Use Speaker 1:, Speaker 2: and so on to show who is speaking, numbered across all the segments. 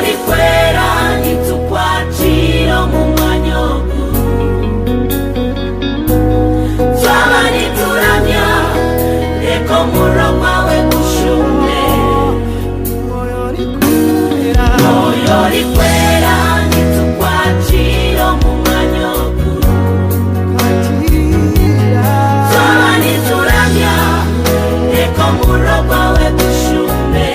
Speaker 1: likwera nitukwakira mu mwanya ogwo twaba nituramya leka omurro gwawe gushume mwoyo likwera nitukwakira mu mwanya ogwo twaba nituramya leka omurro gwawe gushume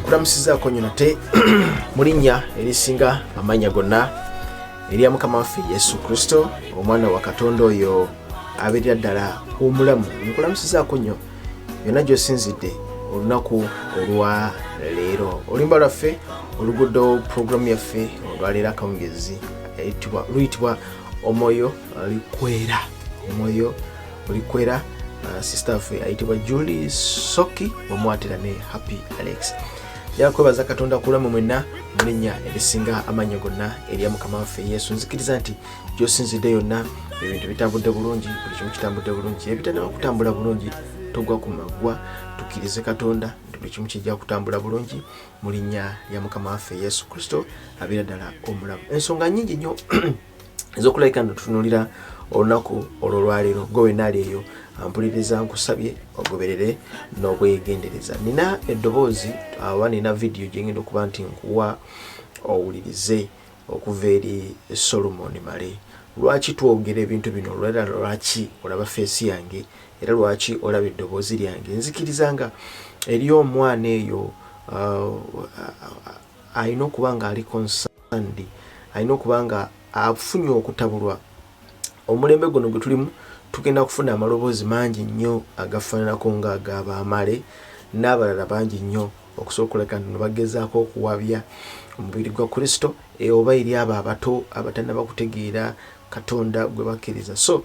Speaker 2: Kulamusizako nyo nate mulinya erisinga amanya gonna eriya mukama waffe Yesu Kristo omwana wa Katonda oyo abeerera ddala omulamu. Nkulamusizako nyo yonna gy'osinzidde olunaku olwa leero. Olumba lwaffe oluguudo programu yaffe olwaleero akawungezi luyitibwa omwoyo likwera. Omwoyo likwera. Sister waffe ayitibwa Julie Soki omwatira ne Happy Alex. Yakwebaza Katonda kulamu mwenna mulinya erisinga amanya gonna eriya mukama waffe Yesu. Nzikiriza nti gy'osinzidde yonna ebintu bitambudde bulungi, buli kimu kitambudde bulungi. Ebitannaba kutambula bulungi togwa ku maggwa, tukkirize Katonda nti buli kimu kijja kutambula bulungi mulinya lya mukama waffe Yesu Kristo abeera ddala omulamu. Ensonga nnyingi nnyo ez'okulabika ntutunuulira olunaku olwo lwaleero. Gwe wenna ali eyo ampuliriza nkusabye ogoberere n'obwegendereza. Nina eddoboozi awa nina vidiyo gye ngenda okuba nti nkuwa owulirize okuva eri Solomon Male. Lwaki twogera ebintu bino? Lwaki olaba feesi yange era lwaki olaba eddoboozi lyange? Nzikiriza nga eri omwana eyo alina okuba nga ali concerned, alina okuba nga afunye okutabulwa. Omulembe guno gwe tulimu tugenda kufuna amaloboozi mangi nnyo agafaananako ng'ag'Abamale n'abalala bangi nnyo okusobola okuleka nti bagezaako okuwabya omubiri gwa Kristo oba eri abo abato abatannaba kutegeera Katonda gwe bakkiriza. So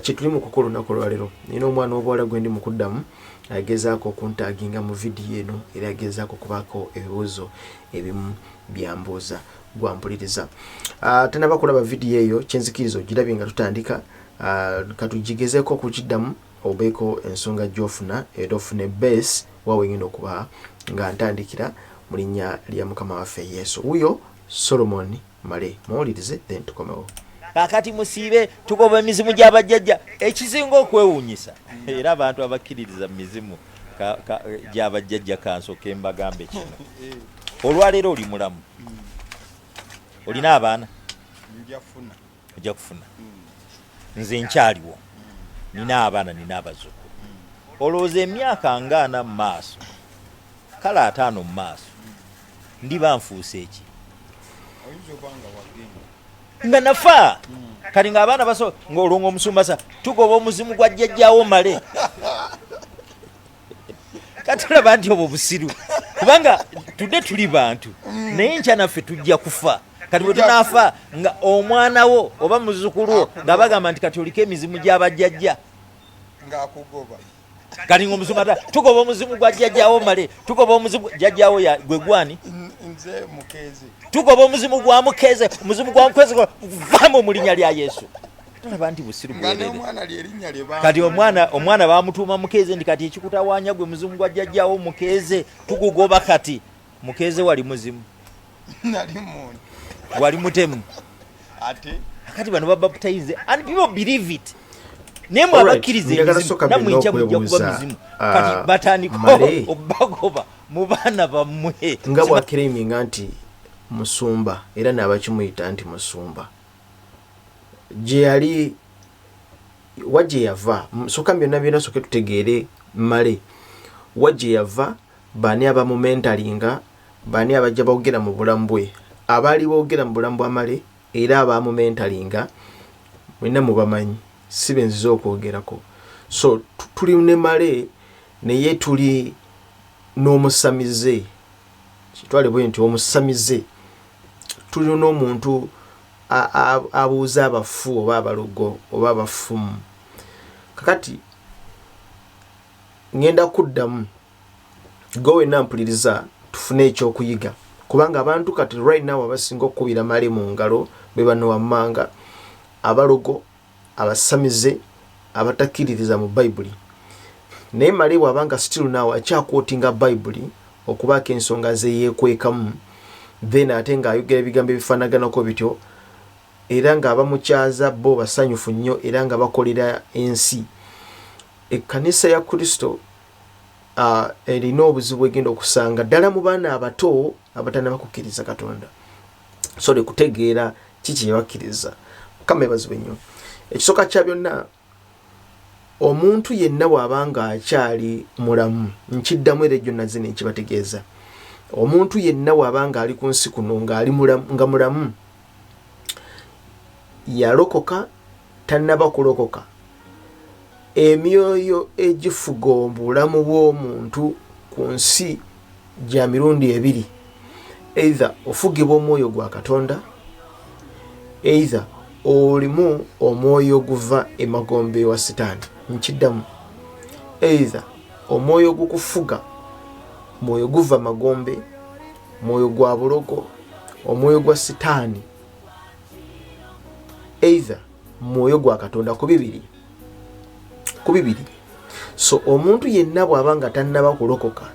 Speaker 2: kye tuli mu kukola olunaku olwaleero, nina omwana w'obuwala gwe ndi mu kuddamu agezaako okuntaaginga mu vidiyo eno era agezaako okubaako ebibuuzo ebimu byambuuza gwampuliriza. Tannaba kulaba vidiyo eyo kyenzikiriza ogirabye nga tutandika. Katugigezeeko okugiddamu obeeko ensonga gy'ofuna era ofune base wa wengenda okuba nga ntandikira mu linnya lya mukama waffe Yesu. Wuyo Solomon Male, muwulirize then tukomewo.
Speaker 3: Kakati musiibe tugoba emizimu gy'abajjajja ekizinga okwewuunyisa era abantu abakkiririza mu mizimu gy'abajjajja kansoke mbagambe kino. Olwaleero oli mulamu, olina abaana? Ojja kufuna. Nze nkyaliwo, nina abaana nina abazzukulu. Olowooza emyaka ng'ana mu maaso, kale 5 mu maaso, ndiba nfuuse eki? Nga nafa kali ng'abaana baso ng'olonga omusumbasa tugoba omuzimu gwa jjajjaawo Male. Katulaba nti obwo busiru kubanga tudde tuli bantu naye nkya naffe tujja kufa. Kati bwe tunaafa nga omwana wo oba muzzukulu wo nga bagamba nti kati oliko emizimu gy'abajjajja
Speaker 4: ng'akugoba.
Speaker 3: Kati ng'omusumata tugoba omuzimu gwa jjajjaawo Male, tugoba omuzimu jjajjaawo gwe gwani?
Speaker 4: Nze Mukeeze.
Speaker 3: Tugoba omuzimu gwa Mukeeze, omuzimu gwa Mukeeze vaamu mu linnya lya Yesu. Tulaba nti busiru bwerere. Kati omwana baamutuuma Mukeeze ndi kati ekikutawaanya gwe muzimu gwa jjajjaawo Mukeeze tugugoba. Kati Mukeeze wali muzimu?
Speaker 4: Nali muntu.
Speaker 3: Wali mutemu?
Speaker 4: Ate
Speaker 3: kati bano babaptize and people believe it. Nemo abakkiriza emizimu namwe nkya mujja kuba mizimu. Kati batandika obagoba mu baana bammwe
Speaker 2: nga bwakiriminga nti musumba era n'abakimuyita nti musumba. Gye yali wajje yava soka byonna byonna soke tutegeere Male wajje yava bani abamumentalinga bani abajja bawogera mu bulamu bwe abaali boogera mu bulamu bw'amale era abamumentalinga mwenna mubamanyi si benziza okwogerako. So tuli ne male naye tuli n'omusamize, kitwale bwe nti omusamize, tuli n'omuntu abuuza abafu oba abalogo oba abafumu. Kakati ngenda kuddamu gowe nampuliriza tufune ekyokuyiga, kubanga abantu kati right now abasinga okukubira male mu ngalo be bano wammanga, abalogo, abasamize, abatakkiririza mu Bayibuli. Naye male bw'abanga still now akyakwotinga Bayibuli okubaako ensonga ze yeekwekamu, then ate ng'ayogera ebigambo ebifaanaganako bityo, era ng'abamukyaza bo basanyufu nnyo era nga bakolera ensi. Ekkanisa ya Kristo erina obuzibu egenda okusanga ddala mu baana abato abatannaba kukkiriza Katonda. So lekutegeera kiki yebakkiriza. Mukama ebazibwe nnyo. Ekisooka kya byonna, omuntu yenna bw'abanga akyali mulamu, nkiddamu era egyo nazze nekibategeeza, omuntu yenna bw'abanga ali ku nsi kuno ng'ali nga mulamu, yalokoka tannaba kulokoka, emyoyo egifuga obulamu bw'omuntu ku nsi gya mirundi ebiri. Either ofugibwa omwoyo gwa Katonda, either olimu omwoyo guva emagombe wa Sitaani. Nkiddamu, either omwoyo gukufuga, mwoyo guva magombe, mwoyo gwa bulogo, omwoyo gwa Sitaani, either mwoyo gwa Katonda, ku bibiri. So omuntu yenna bw'abanga tannaba kulokoka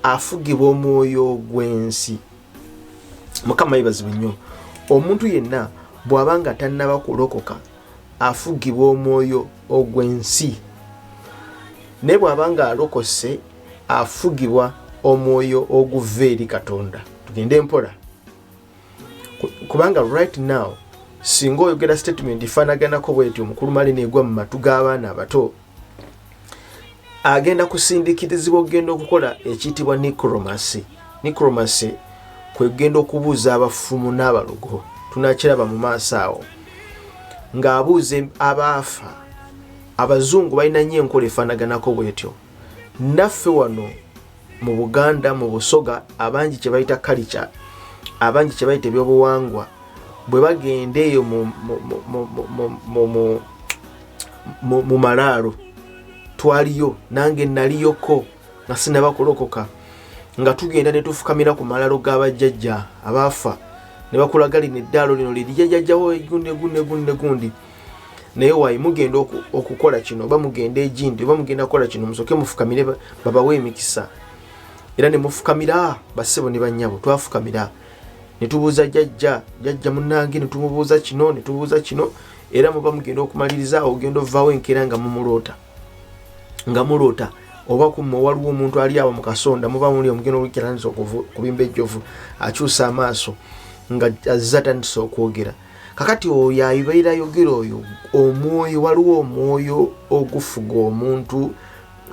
Speaker 2: afugibwa omwoyo gw'ensi. Mukama yebazibwe nnyo. Omuntu yenna bw'abanga tannaba kulokoka afugibwa omwoyo ogw'ensi, naye bw'abanga alokose afugibwa omwoyo oguva eri Katonda. Tugende mpola, kubanga right now singa oyogera statement ifaanaganako bwetyo omukulu male negwa mu matu g'abaana abato, agenda kusindikirizibwa okugenda okukola ekiyitibwa necromancy. Necromancy kwe kugenda okubuuza abafumu n'abalogo. Tunakiraba mu maaso awo ng'abuuze abaafa. Abazungu balina nnyo enkola efaanaganako bwetyo. Naffe wano mu Buganda, mu Busoga, abangi kye bayita culture, abangi kye bayita ebyobuwangwa, bwe bagenda eyo mu malaalo, twaliyo nange naliyoko nga sinaba kulokoka, nga tugenda ne tufukamira ku malaalo g'abajjajja abaafa, ne bakulaga lino eddaalo lino liri jjajjawo gundi, naye wayi mugenda okukola kino oba mugenda egindi oba mugenda kukola kino, musooke mufukamire babawe emikisa. Era ne mufukamira bassebo ne bannyabo, twafukamira ne tubuuza jjajja munnange, ne tumubuuza kino ne tubuuza kino, era muba mugenda okumaliriza awo ogenda ovaawo enkeera nga mulota oba kumwe waliwo omuntu ali awo mu kasonda, muba muli omugenda olukiraniza okubimba ejjovu, akyusa amaaso nga azza tandisa okwogera. Kakati oyo ayibaira ayogera oyo omwoyo, waliwo omwoyo ogufuga omuntu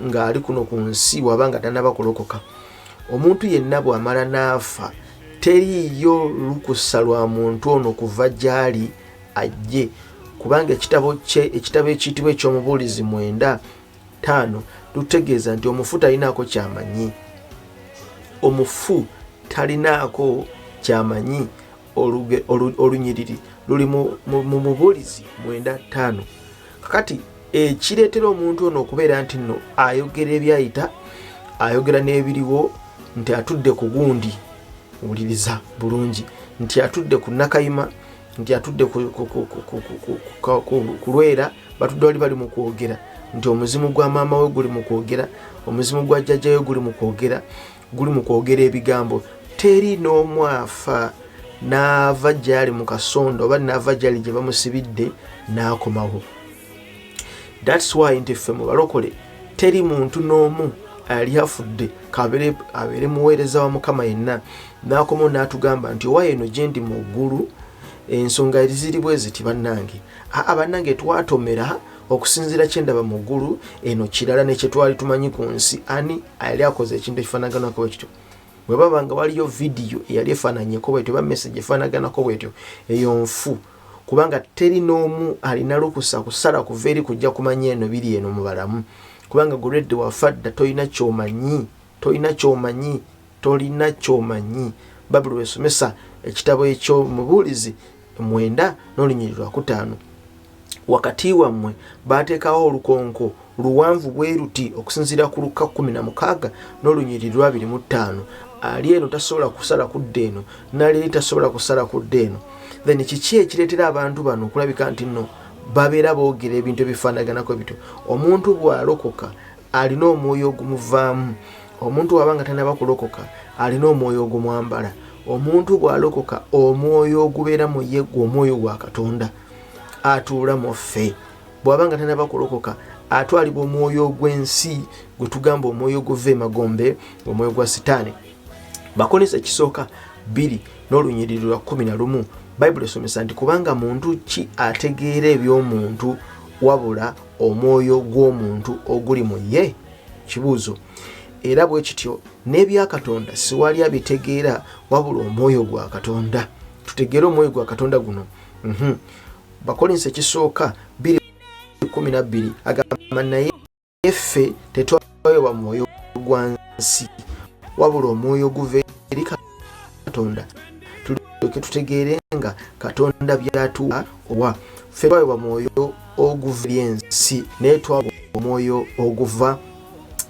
Speaker 2: ng'ali kuno ku nsi wabanga tannaba kulokoka. Omuntu yenna bw'amala n'afa teriiyo lukusa lwa muntu ono kuva gy'ali ajje, kubanga ekitabo ekiyitibwa eky'Omubuulizi 9:5 lutegeeza nti omufu talinaako kyamanyi. Omufu talinaako kyamanyi. Olunyiriri luli mu Mubuulizi 9:5. Kakati ekireetera omuntu ono okubeera nti nno ayogera ebyayita, ayogera n'ebiriwo, nti atudde ku gundi, wuliriza bulungi, nti atudde ku Nakayima, nti atudde ku Lwera, batudde wali bali mu kwogera nti omuzimu gwa maama we guli mu kwogera, omuzimu gwa jjajja we guli mu kwogera ebigambo. Teri n'omu afa n'ava gy'ali mu kasonda oba n'ava gy'ali gye bamusibidde n'akomawo. That's why nti ffe mu balokole teri muntu n'omu ali afudde abeere muweereza wa Mukama yenna n'akomawo n'atugamba nti owa eno gye ndi mu ggulu ensonga ziri bwe ziti bannange. Bannange twatomera okusinziira kyendaba mu ggulu, eno kirala ne kye twali tumanyi ku nsi. Ani ali akoze ekintu ekifaanaganako ekityo? bwe baba nga waliyo video eyali efaananyeko bwetyo ba message efaanaganako bwetyo eyo nfu, kubanga teri n'omu alina lukusa kusala kuva eri kujja kumanya eno biri eno mu balamu, kubanga guredde wafadda tolina kyomanyi. Babuli wesomesa ekitabo eky'omubuulizi 9:5 wakati wammwe bateekawo olukonko luwanvu bwe ruti okusinziira ku Luka 16:25 ali eno tasobola kusala kudda eno nali tasobola kusala kudda eno. Then kiki ekireetera abantu bano okulabika nti nno babeera boogera ebintu ebifaanaganako bityo? Omuntu bw'alokoka alina omwoyo ogumuvaamu, omuntu wabanga tanaba kulokoka alina omwoyo ogumwambala, omuntu bw'alokoka omwoyo ogubeera mu ye omwoyo gwa Katonda atuula mu ffe. Bw'abanga tanaba kulokoka atwalibwa omwoyo ogw'ensi gwe tugamba omwoyo oguva emagombe, omwoyo gwa Sitaani. Bakonisa ekisooka 2:11 Bayibuli esomesa nti kubanga muntu ki ategeera eby'omuntu wabula omwoyo gw'omuntu oguli mu ye? Kibuuzo. Era bwe kityo n'ebya Katonda siwali abitegeera wabula omwoyo gwa Katonda. Tutegeera omwoyo gwa Katonda guno. Bakolinse ekisooka 2:12 agamba naye ffe tetwaweebwa mwoyo gwa nsi wabula omwoyo guva eri Katonda tulyoke tutegeere nga Katonda byatuwa owa. Ffe twaweebwa mwoyo oguva eri ensi naye twabwa omwoyo oguva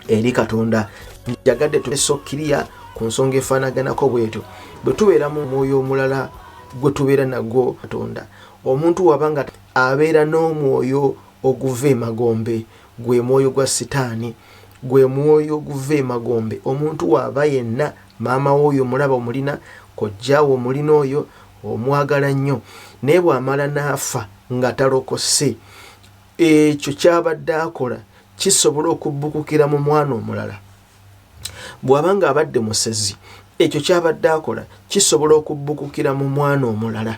Speaker 2: eri Katonda. Njagadde tubesokkiriya ku nsonga efaanaganako bwetyo. Bwe tubeera mu mwoyo omulala gwe tubeera nagwo Katonda, omuntu wabanga abeera n'omwoyo oguva emagombe, gwe mwoyo gwa Sitaani, gwe mwoyo oguva emagombe, omuntu waaba yenna maama w'oyo omulaba omulina, kojjaawo omulina oyo omwagala nnyo, naye bw'amala n'afa nga talokose, ekyo kyabadde akola kisobola okubbukukira mu mwana omulala. Bw'abanga abadde musezi, ekyo kyabadde akola kisobola okubbukukira mu mwana omulala.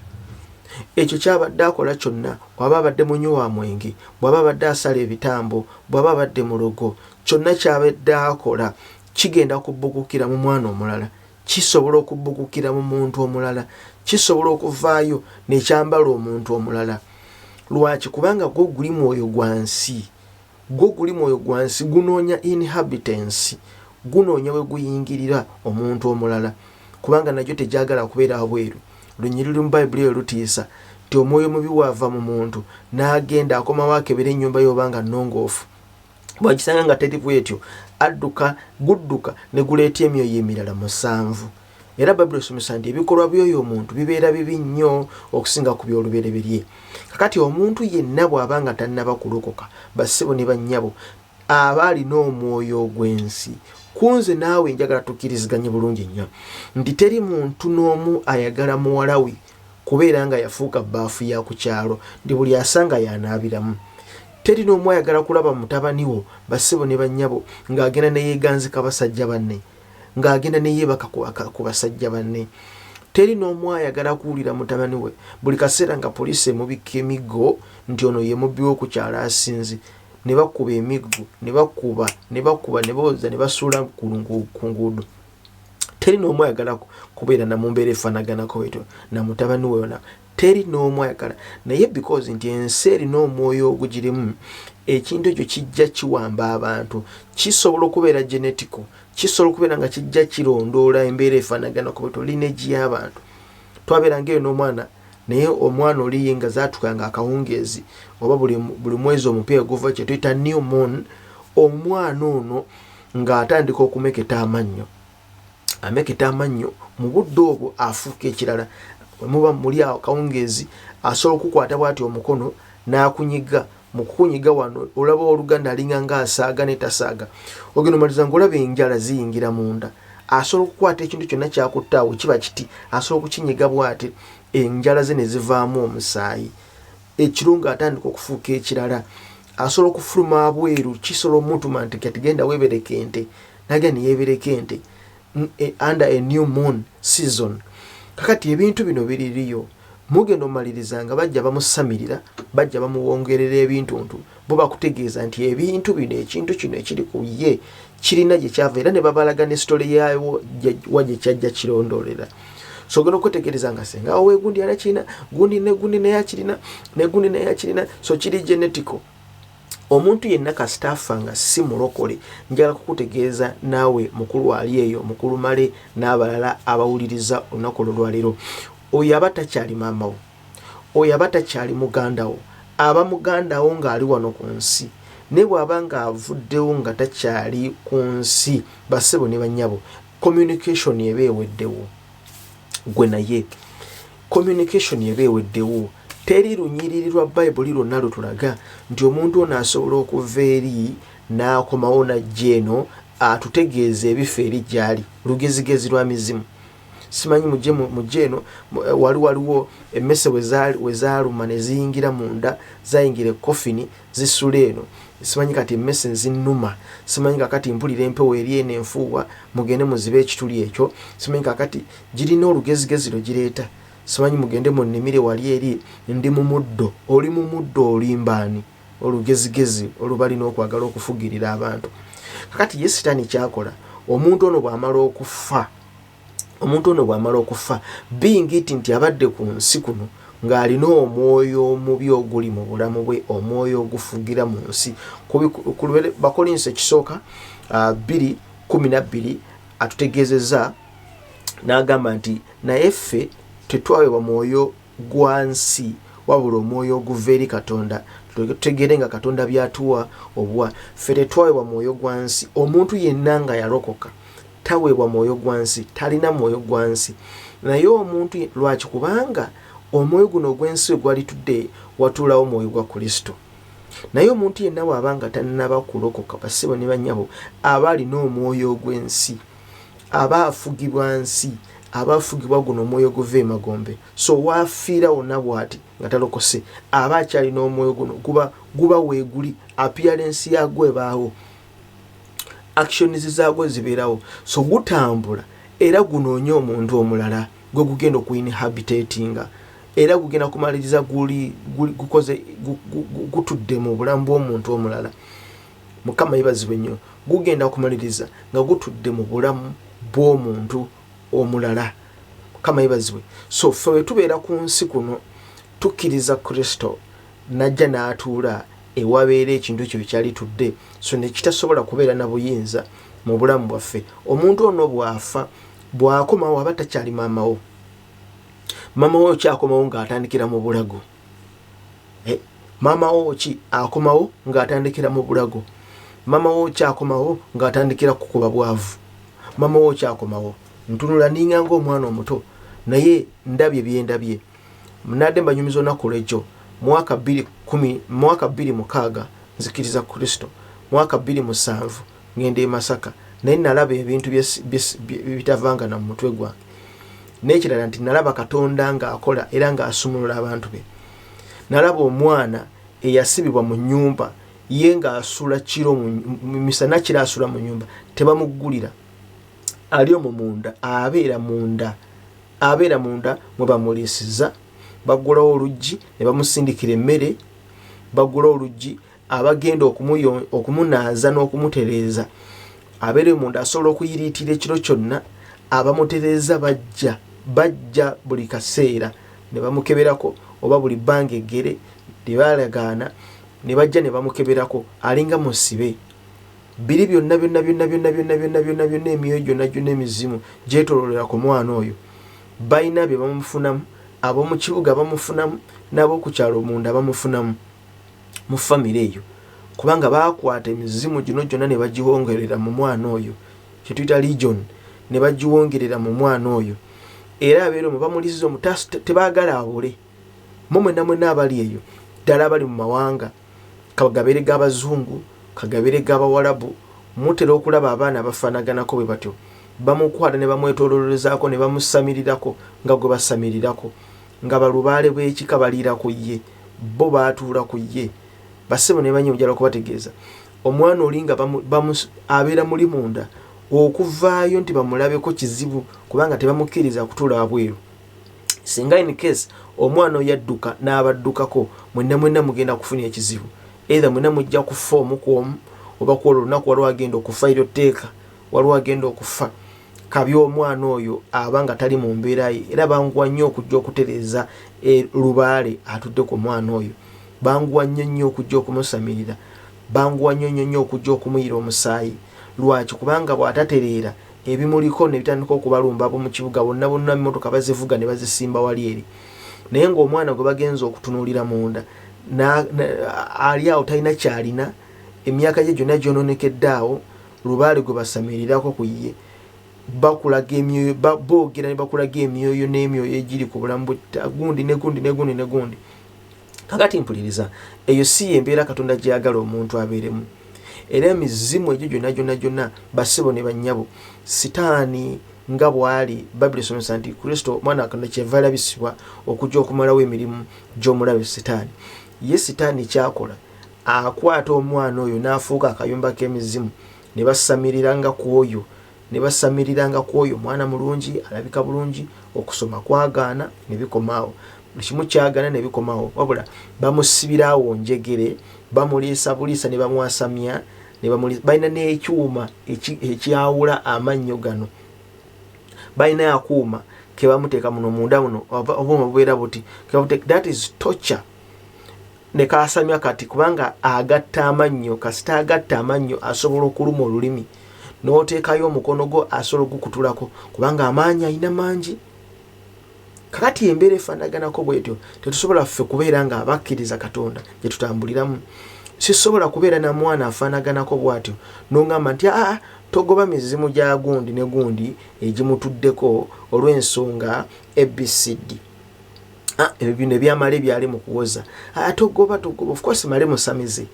Speaker 2: Ekyo kyabadde akola kyonna, bw'aba abadde munywi wa mwenge, bw'aba abadde asala ebitambo, bw'aba abadde mulogo, kyonna kyabadde akola kigenda kubbukukira mu mwana omulala, kisobola okubbukukira mu muntu omulala, kisobola okuvaayo n'ekyambala omuntu omulala. Lwaki? Kubanga gwo guli mwoyo gwa nsi, gunoonya inhabitants, gunoonya we guyingirira omuntu omulala, kubanga najyo tejagala kubeera bweru. Lunyiriri mu Bayibuli lutiisa nti omwoyo mubi wava mu muntu n'agenda akomawo akebera ennyumba y'obanga nnongoofu. Bw'agisanga nga teri bwetyo gudduka ne guleeta emyoyo emirala 7. Era Bayibuli esomesa nti ebikolwa by'oyo omuntu bibeera bibi nnyo okusinga ku by'olubereberye. Kakati omuntu yenna bw'abanga tannaba kulokoka, bassebo ne bannyabo, aba alina omwoyo ogw'ensi. Kunze naawe njagala tukkiriziganye bulungi nnyo nti teri muntu n'omu ayagala muwala we kubeera nga yafuuka bbaafu ya ku kyalo ndi buli asanga yanaabiramu. Teri n'omu ayagala kulaba mutabani wo, bassebo ne bannyabo, ng'agenda ne yeeganzika basajja banne, ng'agenda ne yeebaka ku basajja banne. Teri n'omu ayagala kuwulira mutabani we buli kaseera nga poliisi emubikka emiggo nti ono ye mubbi w'oku kyalo asinze, ne bakuba emiggo, ne bakuba, ne booza, ne basuula ku nguudo. Teri n'omu ayagala kubeera na mu mbeera efaanaganako bwetyo na mutabani we yona. Teri n'omu ayagala, naye because nti ensi erina omwoyo ogugirimu, ekintu ekyo kijja kiwamba abantu. Kisobola okubeera genetico, kisobola okubeera nga kijja kirondoola embeera efaanaganako bwetyo lineegi y'abantu. Twabeera ng'eyo n'omwana, naye omwana oli nga zaatukanga akawungeezi oba buli mwezi omupya guva kye tuyita new moon, omwana ono ng'atandika okumeketa amannyo. Ameketa amannyo mu budde obwo afuuka ekirala. Bwe muba muli awo kawungeezi asobola okukwata bw'ati omukono n'akunyiga. Mu kukunyiga wano olaba oluganda alinga ng'asaaga ne tasaaga. Ogenda omaliza ng'olaba enjala ziyingira munda. Asobola okukwata ekintu kyonna kyakutta awo kiba kiti, asobola okukinyiga bw'ati, enjala ze ne zivaamu omusaayi. Ekirungo atandika okufuuka ekirala. Asobola okufuluma bweru, kisobola omutuma nti kati genda weebereke ente, n'agenda ne yeebereka ente under a new moon season. Kakati ebintu bino biririyo mugenda omaliriza nga bajja bamusamirira, bajja bamuwongerera ebintuntu, bo bakutegeeza nti ebintu bino ekintu kino ekiri ku ye kirina gye kyava era ne babalaga ne sitole yawo wagye kyajja kirondolera. So ogenda okwetegereza nga senga awo gundi yakirina, gundi naye akirina, ne gundi naye akirina, so kiri genetical. Omuntu yenna kasitaafa nga si mulokole, njagala kukutegeeza naawe mukulu ali eyo, mukulu male n'abalala abawuliriza olunaku olwaleero, oyo aba takyali maamawo, oyo aba takyali mugandawo, aba mugandawo ng'ali wano ku nsi, ne bw'aba ng'avuddewo nga takyali ku nsi, bassebo ne bannyabo, communication eba eweddewo. Gwe naye communication eba eweddewo. Teri lunyiriri lwa Bible lwonna lutulaga nti omuntu ono asobola okuva eri n'akomawo najja eno atutegeeza ebifo eri gy'ali, lugezigezi lwa mizimu. Simanyi mujje eno waliwo emmese we zaaluma ne ziyingira munda, zayingira ekofini zisula eno. Simanyi kati emmese nzinnuma, simanyi kakati mpulira empewo eri eno enfuuwa, mugende muzibe ekituli ekyo. Simanyi kakati girina olugezigezi lwe gireeta. Simanyi mugende mu nnimire wali eri ndi mu muddo, oli mu muddo olimbaani, olugezigezi olubalina okwagala okufugirira abantu. Kakati ye Sitaani kyakola, omuntu ono bw'amala okufa, bingiti nti abadde ku nsi kuno ng'alina omwoyo omubi oguli mu bulamu bwe, omwoyo ogufugira mu nsi. Bakolinso ekisooka 2:12 atutegeezezza n'agamba nti naye ffe tetwaweebwa mwoyo gwa nsi wabula omwoyo oguva eri Katonda. Tutegeere nga Katonda byatuwa obuwa. Ffe tetwaweebwa mwoyo gwa nsi. Omuntu yenna nga yalokoka taweebwa mwoyo gwa nsi, talina mwoyo gwa nsi. Naye omuntu lwaki? Kubanga omwoyo guno ogw'ensi gwali tudde watuulawo mwoyo gwa Kristo. Naye omuntu yenna bw'abanga tannaba kulokoka, bassebo ne bannyabo, aba alina omwoyo ogw'ensi, aba afugibwa nsi, aba afugibwa guno omwoyo guva emagombe. So waafiira wonna bw'ati nga talokose, aba akyalina omwoyo guno, guba weeguli, appearance yagwo ebaawo, actions zaagwo zibeerawo. So gutambula era gunoonya omuntu omulala gwe gugenda okuinhabitatinga, era gugenda kumaliriza gutudde mu bulamu bw'omuntu omulala. Mukama yebazibwe nnyo. Gugenda kumaliriza nga gutudde mu bulamu bw'omuntu omulala. Mukama yebazibwe. So ffe bwe tubeera ku nsi kuno tukkiriza Kristo najja n'atuula ewabeera ekintu ekyo kyali tudde, so ne kitasobola kubeera na buyinza mu bulamu bwaffe. Omuntu ono bw'afa, bw'akomawo aba takyali maamawo. Maamawo ki akomawo ng'atandikira mu bulago? Maamawo ki akomawo ng'atandikira mu bulago? Maamawo ki akomawo ng'atandikira kukuba bwavu? Maamawo ki akomawo? Ntunula ninga ng'omwana omuto, naye ndabye byendabye. Munadde mbanyumiza olunaku lw'ejjo, mwaka 2006 nzikiriza Kristo, mwaka 2007 ngenda e Masaka, naye nalaba ebintu bitavanga na mutwe gwange. N'ekirala nti nalaba Katonda ng'akola era ng'asumulula abantu be. Nalaba omwana eyasibibwa mu nnyumba, ye ng'asula kiro misana kiro asula mu nnyumba, tebamuggulira, ali omwo munda, abeera munda mwe bamuliisiza. Baggulawo oluggi ne bamusindikira emmere, baggulawo oluggi, abagenda okumunaaza n'okumutereeza abeere munda, asobola okuyiriitira ekiro kyonna. Abamutereeza bajja buli kaseera ne bamukeberako, oba buli bbanga eggere lye baalagaana ne bajja ne bamukeberako, alinga musibe. Biri byonna emyoyo gyonna emizimu gyetooloolera ku mwana oyo. Balina bye bamufunamu, ab'omu kibuga bamufunamu, n'ab'oku kyalo munda bamufunamu mu famire eyo, kubanga baakwata emizimu gino gyonna ne bagiwongerera mu mwana oyo, kye tuyita legion, ne bagiwongerera mu mwana oyo. Era abeera omwo bamuliisiza omu, tebaagala abule. Mwenna abali eyo ddala abali mu mawanga, kagabeere g'Abazungu, kagabeere g'Abawalabu, mutera okulaba abaana abafaanaganako bwe batyo. Bamukwata ne bamwetooloolezaako ne bamusamirirako nga gwe basamirirako, nga balubaale bw'ekika baliira ku ye, bo baatuula ku ye. Bassebo ne banyi njala okubategeeza, omwana oli nga abeera muli munda, okuvaayo nti bamulabeko kizibu, kubanga tebamukkiriza kutuula wabweru. singa in case omwana yadduka n'abaddukako mwenna mugenda kufuna ekizibu either mwenna mujja kufa omu ku omu oba ku olunaku waliwo agenda okufa eryo tteeka waliwo agenda okufa kabi omwana oyo abanga tali mu mbeera ye era banguwa nnyo okujja okutereeza lubaale atudde ku mwana oyo banguwa nnyo okujja okumusamirira banguwa nnyo okujja okumuyira omusaayi lwaki kubanga bw'atatereera ebimuliko ne bitandika okubalumba abo mu kibuga bonna emmotoka bazivuga ne bazisimba wali eri naye ng'omwana gwe bagenza okutunuulira munda ali awo talina kyalina emyaka gye gyonna gyononekedde awo lubaale gwe basamirirako ku ye bakulaga emyoyo boogera ne bakulaga emyoyo n'emyoyo egiri ku bulamu gundi ne gundi kakati mpuliriza eyo si yembeera Katonda gyeyagala omuntu abeeremu era emizimu egyo gyonna basibo ne bannyabo sitaani nga bwali Bayibuli esomesa nti Kristo mwana wa Katonda kyeva alabisibwa okujja okumalawo emirimu gy'omulabe sitaani ye sitaani kyakola akwata omwana oyo n'afuuka akayumba k'emizimu ne basamiriranga ku oyo mwana mulungi alabika bulungi okusoma kwagaana ne bikomaawo buli kimu kyagaana ne bikomaawo wabula bamusibirawo njegere bamuliisa buliisa ne bamwasamya balina n'ekyuma ekyawula amannyo gano balina akuuma ke bamuteeka muno munda muno obuuma bubeera buti that is torture ne kaasamya kati kubanga agatta amannyo kasita agatta amannyo asobola okuluma olulimi n'oteekayo omukono gwo asobola okukutulako kubanga amaanyi alina mangi kakati embeera efaanaganako bwetyo tetusobola ffe kubeera nga abakkiriza Katonda gye tutambuliramu sisobola kubeera na mwana afaanaganako bw'atyo n'ongamba nti togoba mizimu gya gundi ne gundi egimutuddeko olw'ensonga ABCD ebyo bino ebyamala ebyali mu kuwoza togoba of course male musamize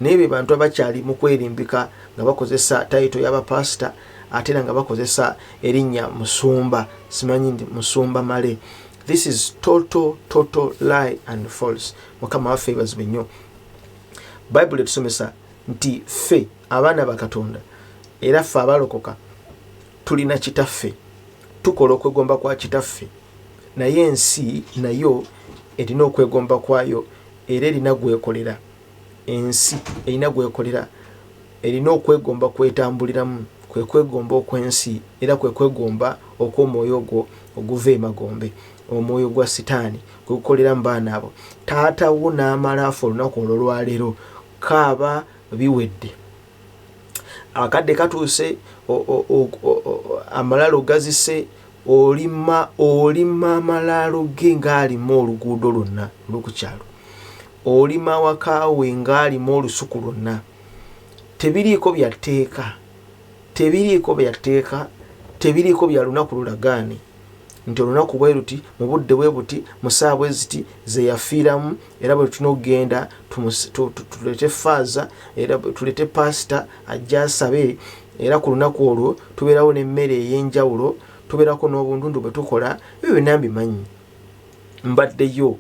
Speaker 2: naye be bantu abakyali mu kwerimbika nga bakozesa tayito y'abapasita ate era nga bakozesa erinnya musumba simanyi ndi musumba male. This is total lie and false. Mukama waffe bazibwe nnyo. Bible etusomesa nti ffe abaana ba Katonda era ffe abalokoka tulina kitaffe, tukola okwegomba kwa kitaffe, naye ensi nayo erina okwegomba kwayo era erina gwekolera. Ensi erina gwekolera, erina okwegomba kwetambuliramu, kwe kwegomba okw'ensi era kwe kwegomba okw'omwoyo ogwo oguva emagombe, omwoyo gwa sitaani kwe kukolera mu baana abo. Taata wo n'amala afa olunaku olwo lwaleero, kaaba biwedde. Akadde katuuse, amalaalo gazise, olima amalaalo ge ng'alimu oluguudo lwonna olw'okukyalo, olima wakaawe ng'alimu olusuku lwonna. Tebiriiko byatteeka, tebiriiko bya lunaku lulagaane nti olunaku bwe luti, mu budde bwe buti, mu ssaawa bwe ziti ze yafiiramu, era bwe tulina okugenda tulete faaza, era tulete pasita ajja asabe, era ku lunaku olwo tubeerawo n'emmere ey'enjawulo, tubeerako n'obundundu bwe tukola. Ebyo byonna mbimanyi, mbaddeyo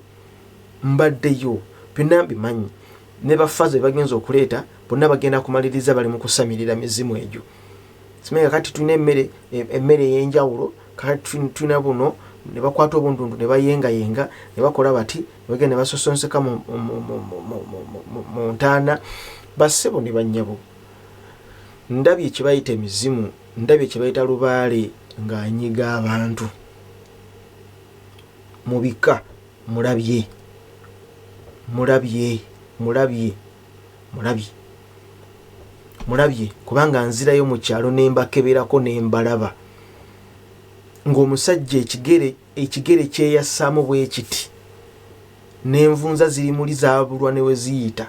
Speaker 2: byonna mbimanyi. Ne bafaaza be bagenza okuleeta bonna bagenda kumaliriza bali mu kusamirira mizimu egyo. Simenga kati tulina emmere ey'enjawulo, kati tulina buno, ne bakwata obundundu ne bayengayenga, ne bakola bati, ne bagenda ne basosonseka mu ntaana. Bassebo ne bannyabo, ndabye ekibayita emizimu, ndabye ekibayita lubaale ng'anyiga abantu mu bika. Mulabye kubanga nzirayo mu kyalo ne mbakeberako ne mbalaba ng'omusajja ekigere kyeyassaamu bwe kiti, n'envunza ziri muli zaabulwa ne we ziyita.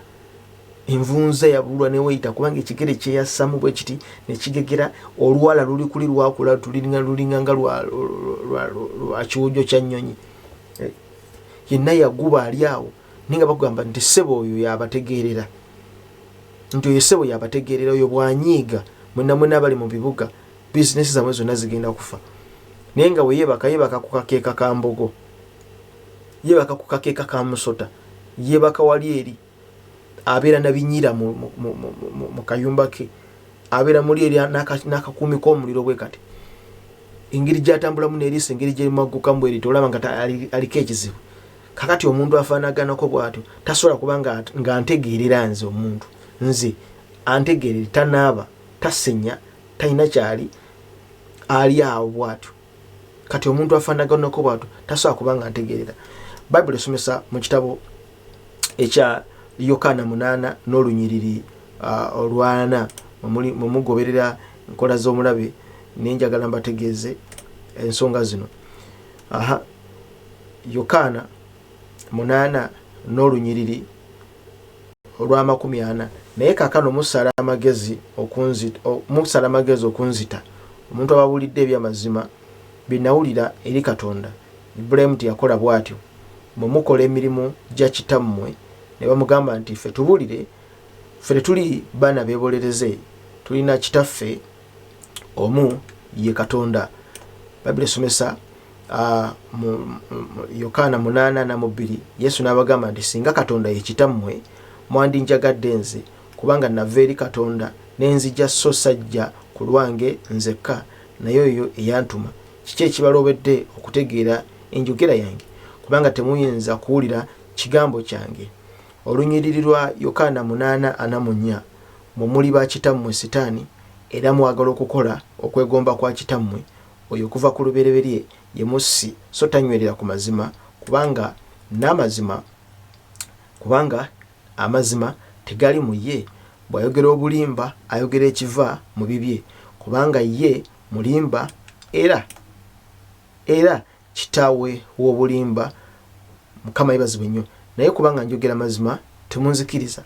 Speaker 2: Envunza yabulwa ne weyita kubanga ekigere kyeyassaamu bwe kiti ne kigegera, olwala luli kuli lwakula lulinga nga lwa kiwujjo kya nnyonyi. Yenna yaguba ali awo, ninga bagamba nti ssebo oyo yabategeerera, oyo bwanyiiga mwenna abali mu bibuga, bizinesi zammwe zonna zigenda kufa. Naye nga we yeebaka ku kakeeka ka mbogo, yeebaka ku kakeeka ka musota, yeebaka wali eri, abeera na binyira mu kayumba ke, abeera muli eri n'akakuumi k'omuliro bwe kati. engeri gyatambulamu n'eriisa engeri gyemaggukamu bweri tolaba nga aliko ekizibu. Kakati omuntu afaanaganako bw'atyo tasobola kuba nga antegeerera nze omuntu nze antegeerere tanaaba tasenya talina kyali ali awo bw'atyo. Kati omuntu afaanaganako bw'atyo tasobola kuba nga antegeerera. Bayibuli esomesa mu kitabo ekya Yokaana 8 n'olunyiriri olwana mumugoberera enkola z'omulabe nenjagala mbategeeze ensonga zino. Yokaana 8 n'olunyiriri olwa40. Naye kaakano musala amagezi okunzita omuntu ababulidde eby'amazima bye nawulira eri Katonda. Ibulayimu teyakola bw'atyo. Mumukola emirimu gya kitammwe. Ne bamugamba nti ffe tubulire, ffe tetuli baana beebolereze, tulina kitaffe omu ye Katonda. Bayibuli esomesa Yokaana 8:2 Yesu n'abagamba nti singa Katonda ye kitammwe mwandinjagadde nze, kubanga nava eri Katonda n'enzija so sajja ku lwange nzekka, naye oyo eyantuma. Kiki ekibalobedde okutegeera enjogera yange, kubanga temuyinza kuwulira kigambo kyange. Olunyiriri lwa Yokaana 8:4 muli ba kitammwe Sitaani, era mwagala okukola okwegomba kwa kitammwe oyo okuva ku lubereberye ye mussi, so tanywerera ku mazima, kubanga amazima tegali mu ye. Bw'ayogera obulimba ayogera ekiva mu bibye, kubanga ye mulimba era kitaawe w'obulimba. Mukama yebazibwe nnyo. Naye kubanga njogera mazima temunzikiriza.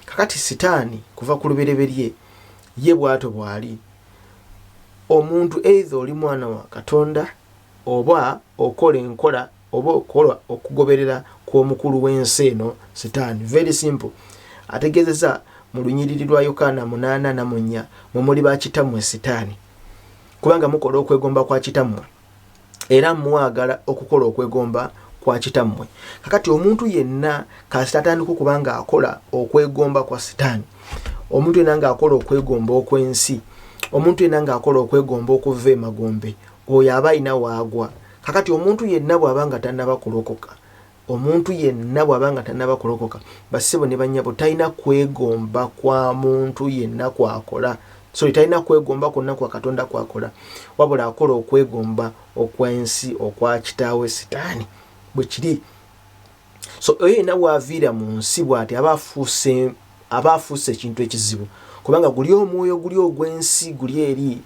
Speaker 2: Kakati Sitaani kuva ku lubereberye ye bw'atyo bw'ali. Omuntu either oli mwana wa Katonda oba okola enkola oba okola okugoberera kw'omukulu w'ensi eno Sitaani. Very simple. Ategeezeza mu lunyiriri lwa Yokaana 8:4 muli ba kitammwe Sitaani, kubanga mukola okwegomba kwa kitammwe era mwagala okukola okwegomba kwa kitammwe. Kakati omuntu yenna kasita atandika kubanga akola okwegomba kwa Sitaani, omuntu yenna nga akola okwegomba okw'ensi, omuntu yenna nga akola okwegomba okuva emagombe, oyo aba alina waagwa. Kakati omuntu yenna bw'abanga tannaba kulokoka, bassebo ne bannyabo talina kwegomba kwa muntu yenna kwakola. So talina kwegomba kwonna kwa Katonda kwakola, wabula akola okwegomba okw'ensi okwa kitaawe Sitaani bwe kiri. So oyo yenna bw'aviira mu nsi bw'ati aba afuuse ekintu ekizibu, kubanga guli omwoyo guli ogw'ensi guli eri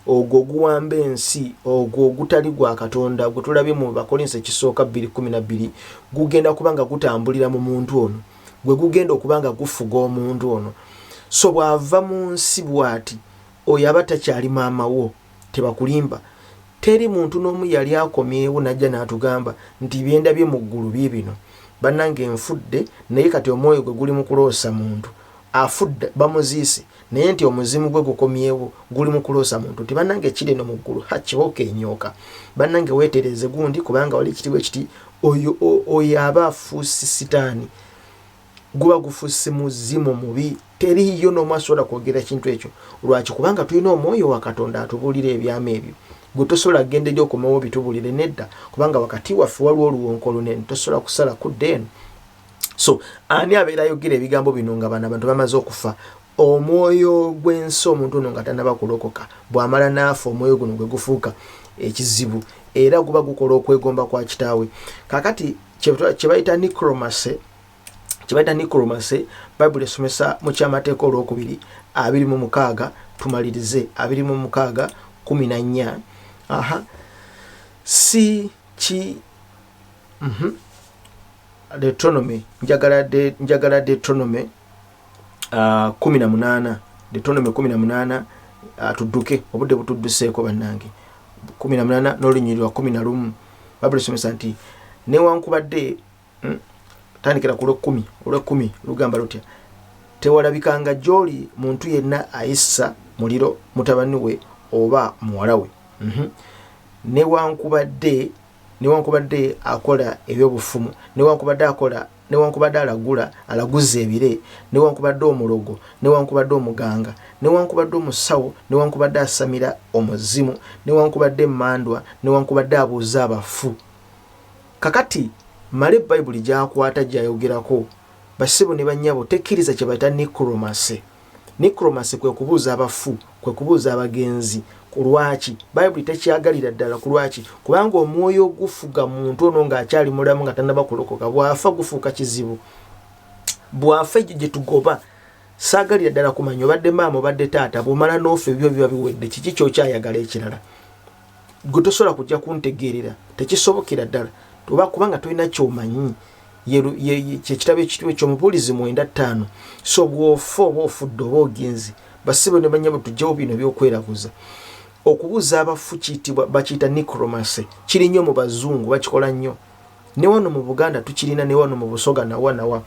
Speaker 2: ogwo guwamba ensi, ogwo gutali gwa Katonda gwe tulabye mu Bakolinso 2:12 gugenda kubanga gutambulira mu muntu ono, gwe gugenda okubanga gufuga omuntu ono. So bw'ava mu nsi bw'ati oyo aba takyali maama wo, tebakulimba. Teri muntu n'omu yali akomyewo najja n'atugamba nti byendabye mu ggulu bino bannange nfudde, naye kati omwoyo gwe guli mu kuloosa muntu. Afudde bamuziise, naye nti omuzimu gwe gukomyewo guli mu kuloosa muntu. Nti bannange kiri no mu ggulu kiboka enyooka, bannange weetereze gundi kubanga wali kitibwe kiti. Oyo aba afuuse Sitaani, guba gufuuse muzimu mubi. Teriyo n'omu asobola kwogera kintu ekyo. Lwaki? Kubanga tulina omwoyo wa Katonda atubuulira ebyama ebyo. Gwe tosobola kugenda eri okomawo bitubulire nedda, kubanga wakati waffe waliwo oluwonko lunene, tosobola kusala kudda eno. So ani abeera ayogera ebigambo bino nga bano abantu bamaze okufa? Omwoyo gw'ensi omuntu ono nga tannaba kulokoka, bw'amala n'afa omwoyo guno gwe gufuuka ekizibu era guba gukola okwegomba kwa kitaawe. Kakati kye bayita necromancy, Bayibuli esomesa mu kyamateeka olwokubiri 26, tumalirize 26:14. Deuteronomy, njagala Deuteronomy 18, tudduke obudde butudduseeko bannange. 18 n'olunyiriri lwa 11 Bayibuli esomesa nti newankubadde tandikira ku olw'ekkumi lugamba lutya: tewalabikanga gy'oli muntu yenna ayissa muliro mutabani we oba muwala we, newankubadde akola ebyobufumu, newankubadde akola newankubadde alaguza ebire, newankubadde omulogo, newankubadde omuganga, newankubadde omusawo, newankubadde asamira omuzimu, newankubadde emmandwa, newankubadde abuuza abafu. Kakati male Bayibuli gyakwata gyayogerako basibo ne bannyabo tekkiriza kye bayita necromancy. Necromancy kwe kubuuza abafu, kwe kubuuza abagenzi. Kulwaki Bayibuli tekyagalira ddala kulwaki? Kubanga omwoyo ogufuga muntu ono ng'akyali mulamu nga tannaba kulokoka bw'afa gufuuka kizibu. Bw'afa egyo gye tugoba saagalira ddala kumanya obadde maama obadde taata bw'omala n'ofa ebyo biba biwedde kiki kyokyayagala ekirala. Gwe tosobola kujja kuntegeerera, tekisobokera ddala oba kubanga tolina kyomanyi. Kyekitabo ekituwe ky'Omubuulizi 9:5. So bw'ofa oba ofudde oba ogenzi basibo ne bannyabo tujjawo bino by'okweraguza. Okubuuza abafu kiyitibwa bakiyita necromancy. Kiri nnyo mu bazungu bakikola nnyo. Ne wano mu Buganda tukirina, ne wano mu Busoga nawa.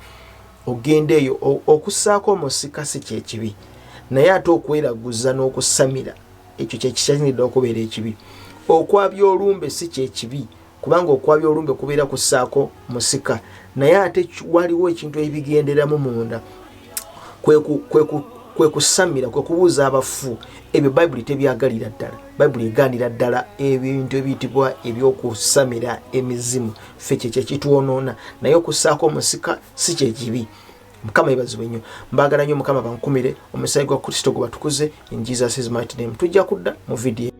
Speaker 2: Ogenda eyo okussaako omusika si kyekibi, naye ate okweraguza n'okusamira ekyo kyekisaanidde okubeera ekibi. Okwabya olumbe si kyekibi kubanga okwabya olumbe kubeera kussaako musika, naye ate waliwo ekintu ebigenderamu munda kwe kusamira, kwe kubuuza abafu. Ebyo Bayibuli tebyagalira ddala. Bayibuli egaanira ddala ebintu ebiyitibwa ebyokusamira emizimu. Ffe kyekyo ekitwonoona, naye okussaako omusika si kyekibi. Mukama yebazibwe nnyo. Mbaagala nnyo Mukama bankumire. Omusaayi gwa Kristo gwe batukuze. In Jesus' mighty name. Tujja kudda mu vidiyo.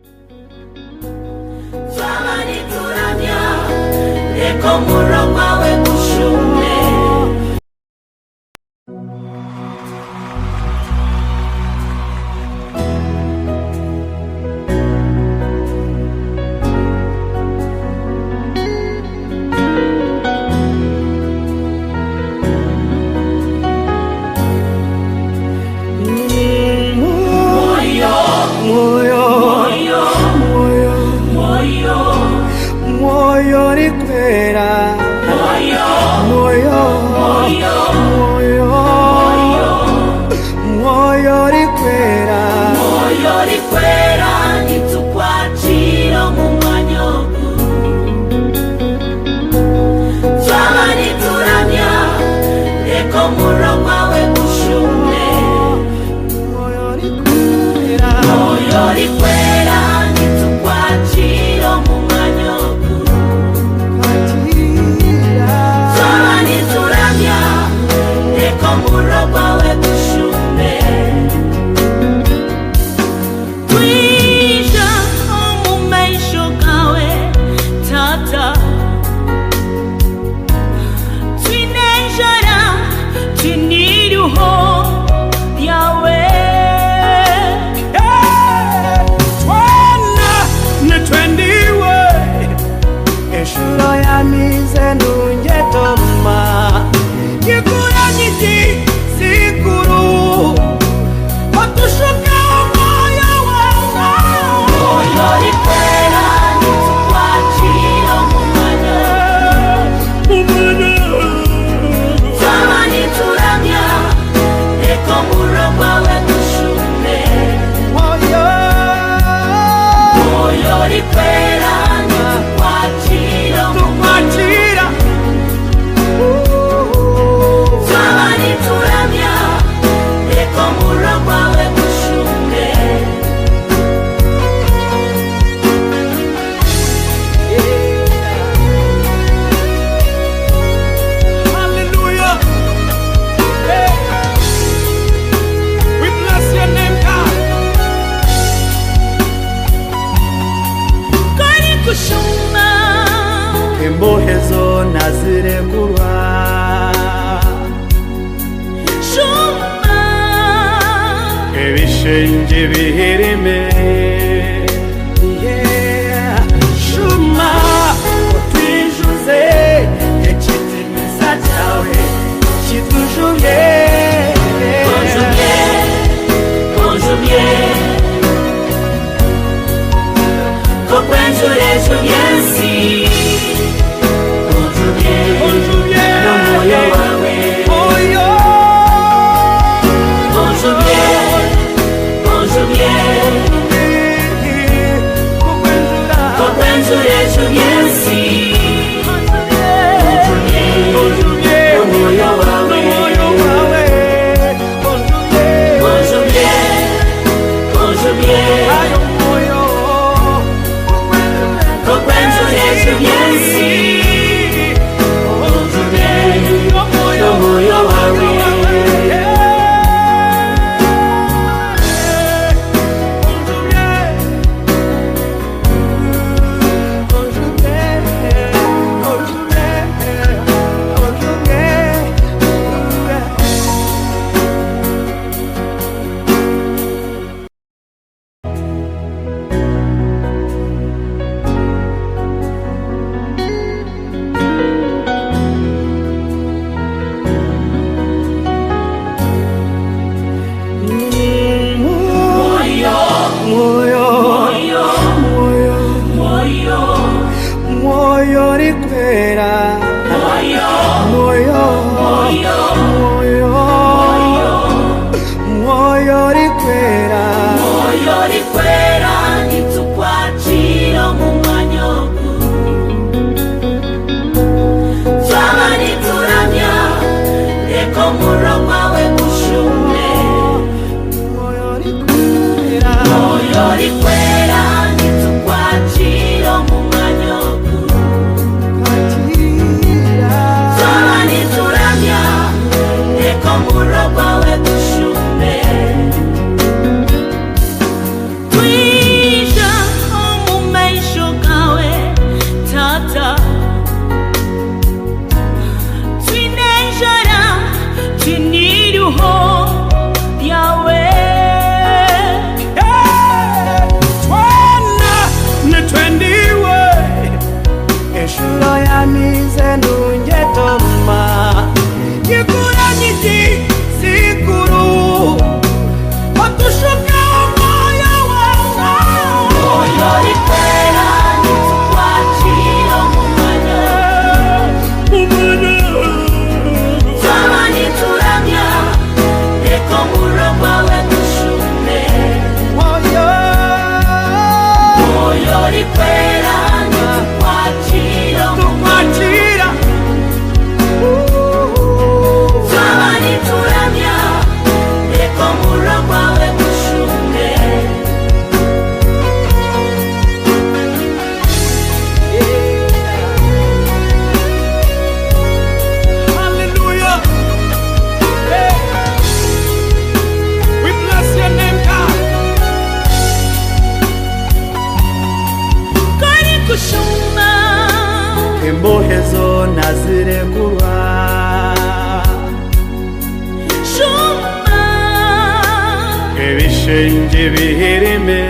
Speaker 1: Embohezo nazirekurwa Shuma Ebishenje bihirime Shuma Otwijuze Ekitimiza cyawe Kitujumye Konjumye Kokwenjure jumyensi Bonjour, rikwera moyo moyo moyo moyo rikwera nitukwakira mu manyoku twabani turamya reko muroma we kushume moyo rikwera nitukwakira mu manyoku twabani turamya reko muroma we kushume twisha mu maisho kawe tata twinejara twiniruho yawe twana netwendiwe eshuro yamize ndungetoma yikuranyiji sikuru otushuka moyo rikwera nitukwakira mu manyoku twabani turamya reko muroma we kushume moyo rikwera nitukwakira mu twabani turamya reko muroma we kushume Hallelujah. Hey. We bless your name, God. Kari kushuma imbohe zona zirekurwa shuma ebishenje bihirime